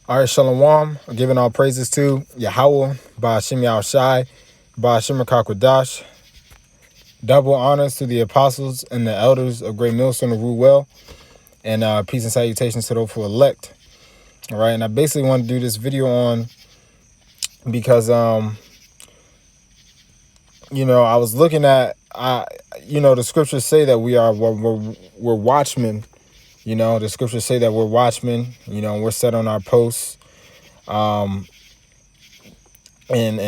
All right, Shalom. Giving all praises to Yahweh, Ba'ashim Yahushai, Ba'ashim Rakakwadash. Double honors to the apostles and the elders of Great Millstone of Rule Well. And peace and salutations to those who elect. All right, and I basically want to do this video on because, I was looking at, the scriptures say that we're watchmen. The scriptures say that we're watchmen, we're set on our posts. And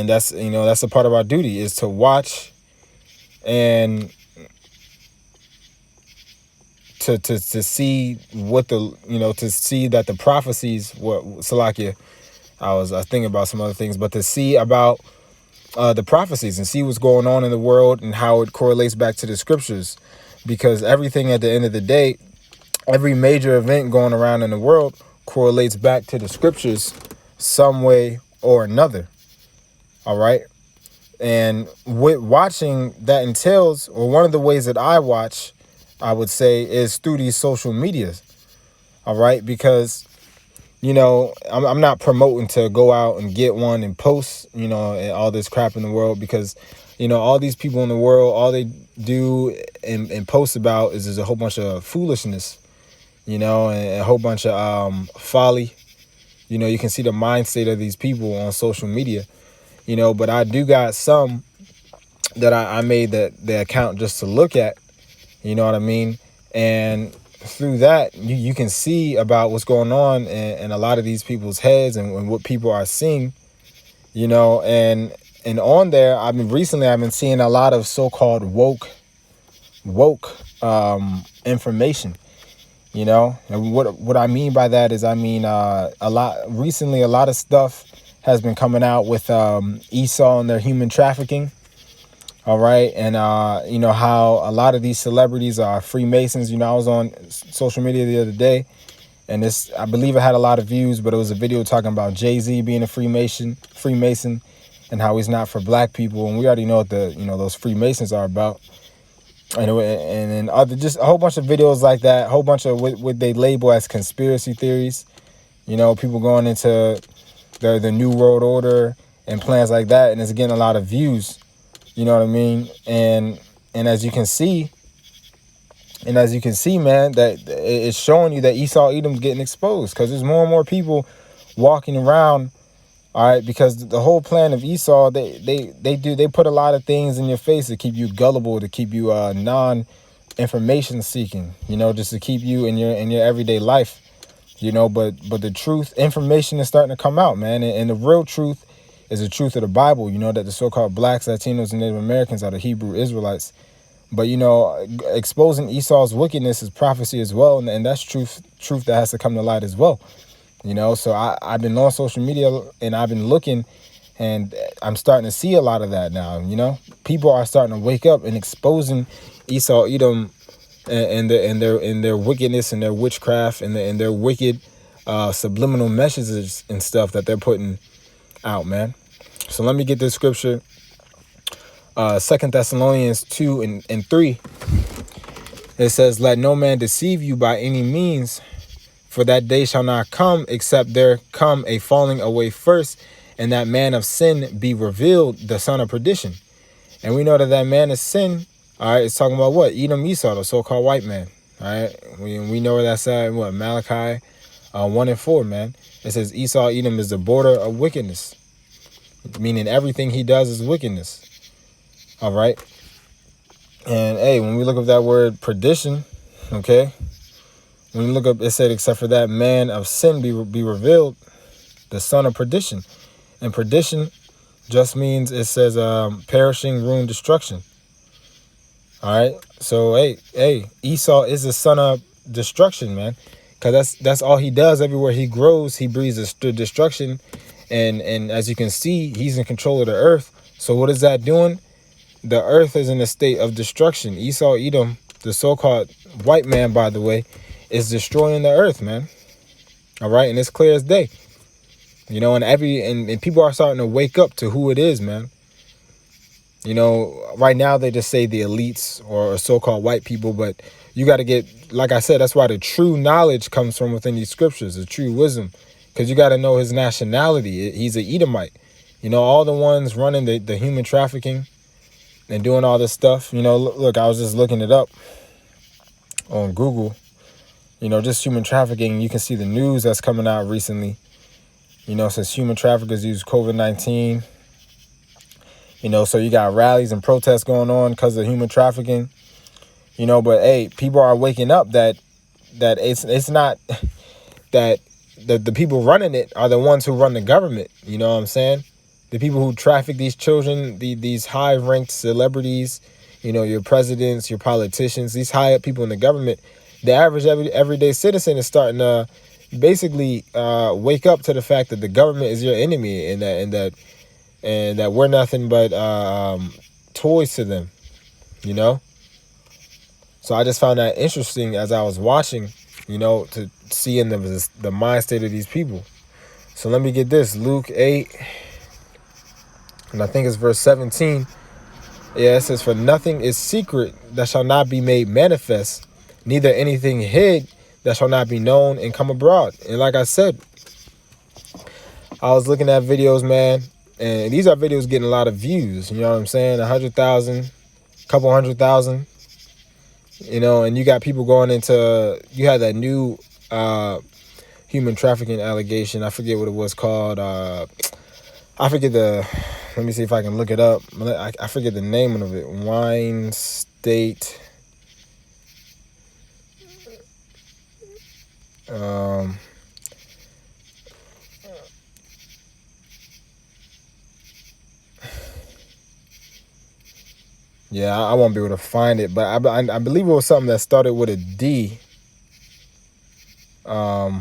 that's, that's a part of our duty is to watch and to see what to see that the prophecies, what Salakia, I was thinking about some other things, but to see about the prophecies and see what's going on in the world and how it correlates back to the scriptures, because everything at the end of the day, every major event going around in the world correlates back to the scriptures some way or another. All right. And what watching that entails, or one of the ways that I watch, I would say, is through these social medias. All right. Because, I'm not promoting to go out and get one and post, and all this crap in the world, because, all these people in the world, all they do and post about is a whole bunch of foolishness, and a whole bunch of folly. You can see the mind state of these people on social media, but I do got some that I made the account just to look at, you know what I mean? And through that, you can see about what's going on in a lot of these people's heads and what people are seeing, and on there, I've been seeing a lot of so-called woke information, and what I mean by that is, a lot of stuff has been coming out with Esau and their human trafficking. All right. And, how a lot of these celebrities are Freemasons. I was on social media the other day, and I believe it had a lot of views, but it was a video talking about Jay-Z being a Freemason, and how he's not for black people. And we already know what those Freemasons are about. And then just a whole bunch of videos like that, a whole bunch of what they label as conspiracy theories, people going into the New World Order and plans like that. And it's getting a lot of views. You know what I mean? And as you can see, man, that it's showing you that Esau Edom's getting exposed, because there's more and more people walking around. All right, because the whole plan of Esau, they put a lot of things in your face to keep you gullible, to keep you non-information seeking, just to keep you in your everyday life, but the truth, information is starting to come out, man, and the real truth is the truth of the Bible, that the so-called blacks, Latinos, and Native Americans are the Hebrew Israelites. But, exposing Esau's wickedness is prophecy as well. And that's truth that has to come to light as well. So I've been on social media and I've been looking, and I'm starting to see a lot of that now. People are starting to wake up and exposing Esau, Edom, and their wickedness and their witchcraft and their wicked subliminal messages and stuff that they're putting out, man. So let me get this scripture. 2 Thessalonians 2 and 3. It says, "Let no man deceive you by any means, for that day shall not come, except there come a falling away first, and that man of sin be revealed, the son of perdition." And we know that man of sin, all right, it's talking about what? Edom, Esau, the so-called white man. All right, we know where that's at. What? Malachi 1 and 4, man. It says Esau, Edom is the border of wickedness, meaning everything he does is wickedness. All right. And hey, when we look up that word perdition, okay, when you look up, it said, except for that man of sin be revealed, the son of perdition. And perdition just means, it says perishing, ruin, destruction. All right. So hey, Esau is the son of destruction, man, because that's all he does. Everywhere he grows, he breeds destruction. And as you can see, he's in control of the earth. So what is that doing? The earth is in a state of destruction. Esau, Edom, the so-called white man, by the way, is destroying the earth, man. All right. And it's clear as day, and people are starting to wake up to who it is, man. Right now they just say the elites or so-called white people, but you got to get, like I said, that's why the true knowledge comes from within these scriptures, the true wisdom. because you got to know his nationality. He's an Edomite. All the ones running the human trafficking and doing all this stuff. Look, I was just looking it up on Google. Just human trafficking. You can see the news that's coming out recently. Since human traffickers use COVID-19. So you got rallies and protests going on because of human trafficking. But hey, people are waking up that it's not that the people running it are the ones who run the government. You know what I'm saying? The people who traffic these children, these high-ranked celebrities, your presidents, your politicians, these high-up people in the government, the average everyday citizen is starting to basically wake up to the fact that the government is your enemy, and that we're nothing but toys to them. So I just found that interesting as I was watching, to see in the mind state of these people. So let me get this. Luke 8, and I think it's verse 17. Yeah, it says, "For nothing is secret that shall not be made manifest, neither anything hid that shall not be known and come abroad." And like I said, I was looking at videos, man, and these are videos getting a lot of views. You know what I'm saying? 100,000, couple 100,000. And you got people going into, you had that new human trafficking allegation. I forget what it was called. I forget let me see if I can look it up. I forget the name of it. Wine State. Yeah, I won't be able to find it, but I believe it was something that started with a D. I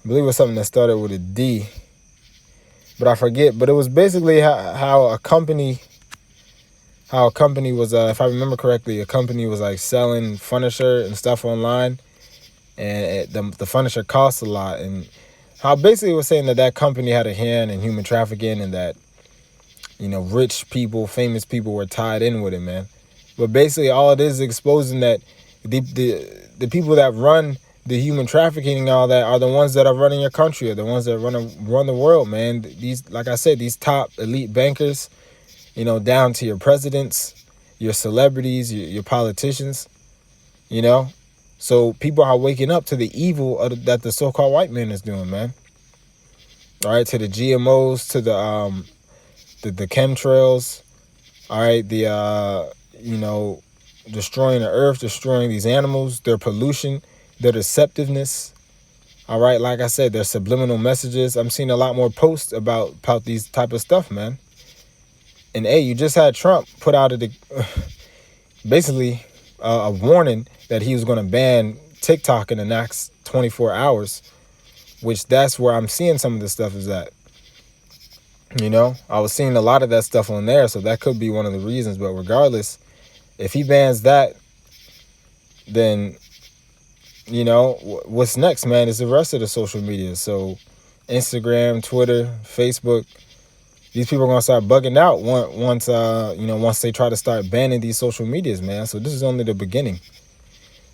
believe it was something that started with a D, but I forget. But it was basically how a company was, if I remember correctly, a company was like selling furniture and stuff online, and the furniture costs a lot, and how basically it was saying that company had a hand in human trafficking, and that rich people, famous people were tied in with it, man. But basically all it is exposing that the people that run the human trafficking and all that are the ones that are running your country, are the ones that run the world, man. These, like I said, these top elite bankers, down to your presidents, your celebrities, your politicians, So people are waking up to the evil that the so-called white man is doing, man. All right, to the GMOs, to the chemtrails, all right, destroying the earth, destroying these animals, their pollution, their deceptiveness, all right, like I said, their subliminal messages. I'm seeing a lot more posts about these type of stuff, man. And hey, you just had Trump put out basically a warning that he was going to ban TikTok in the next 24 hours, which that's where I'm seeing some of this stuff is at. I was seeing a lot of that stuff on there, so that could be one of the reasons. But regardless, if he bans that, then, what's next, man, is the rest of the social media. So Instagram, Twitter, Facebook, these people are going to start bugging out once they try to start banning these social medias, man. So this is only the beginning.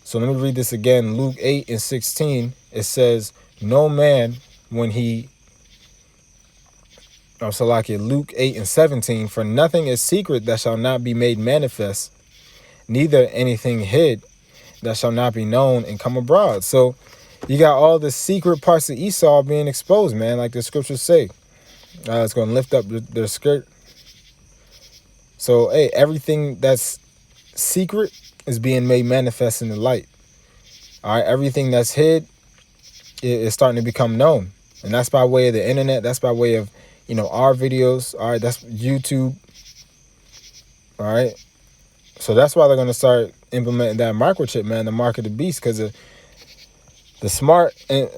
So let me read this again. Luke 8 and 16, it says, "No man, when he..." Luke 8 and 17, "For nothing is secret that shall not be made manifest, neither anything hid that shall not be known and come abroad." So you got all the secret parts of Esau being exposed, man, like the scriptures say. It's going to lift up their skirt. So, hey, everything that's secret is being made manifest in the light. All right, everything that's hid is starting to become known. And that's by way of the internet. That's by way of, our videos. All right, that's YouTube. All right. So that's why they're going to start implementing that microchip, man, the mark of the beast, because the smart and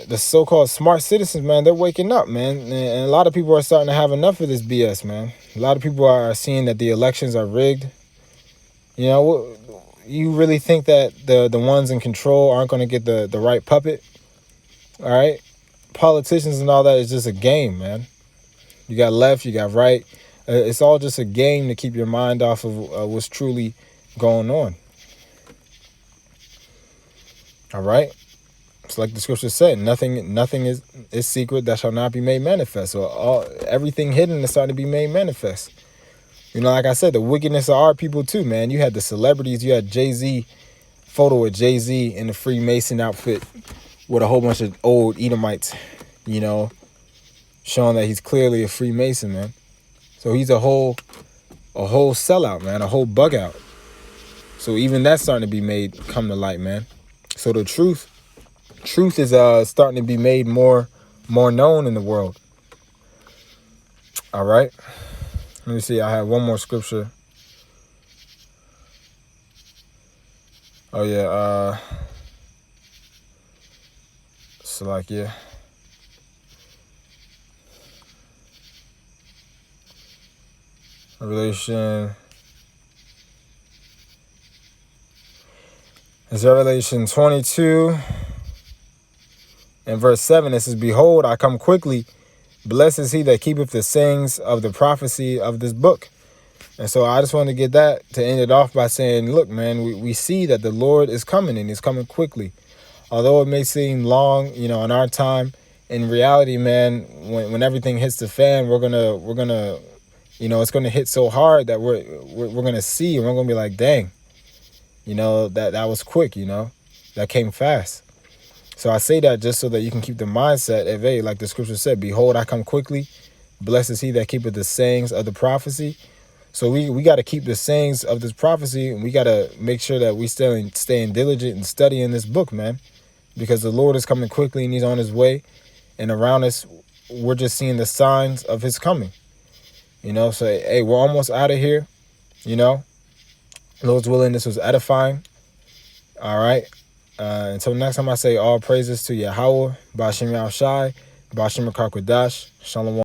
the so-called smart citizens, man, they're waking up, man. And a lot of people are starting to have enough of this BS, man. A lot of people are seeing that the elections are rigged. You really think that the ones in control aren't going to get the right puppet? All right. Politicians and all that is just a game, man. You got left, you got right. It's all just a game to keep your mind off of what's truly going on. All right. just like the scripture said, nothing is secret that shall not be made manifest. So everything hidden is starting to be made manifest. You know, like I said, the wickedness of our people too, man. You had the celebrities. You had Jay-Z, photo with Jay-Z in the Freemason outfit with a whole bunch of old Edomites, you know, showing that he's clearly a Freemason, man. So he's a whole sellout, man, a whole bug out. So even that's starting to be come to light, man. So the truth is starting to be made more known in the world. All right. Let me see. I have one more scripture. Oh yeah. Salakia. Revelation. It's Revelation 22 and verse 7. It says, "Behold, I come quickly. Blessed is he that keepeth the sayings of the prophecy of this book." And so I just want to get that to end it off by saying, look, man, we see that the Lord is coming, and he's coming quickly. Although it may seem long, you know, in our time, in reality, man, when everything hits the fan, we're gonna, you know, it's gonna hit so hard that we're gonna see, and we're gonna be like, dang, you know, that was quick, you know, that came fast. So I say that just so that you can keep the mindset of, hey, like the scripture said, behold, I come quickly. Blessed is he that keepeth the sayings of the prophecy. So we got to keep the sayings of this prophecy, and we got to make sure that we staying diligent and studying this book, man, because the Lord is coming quickly and he's on his way. And around us, we're just seeing the signs of his coming, you know. So, hey, we're almost out of here, you know. Lord's willing, this was edifying. All right. Until next time, I say all praises to Yahweh, Ba'ashem Yahushai, Ba'ashem Karkwadash, Shalom.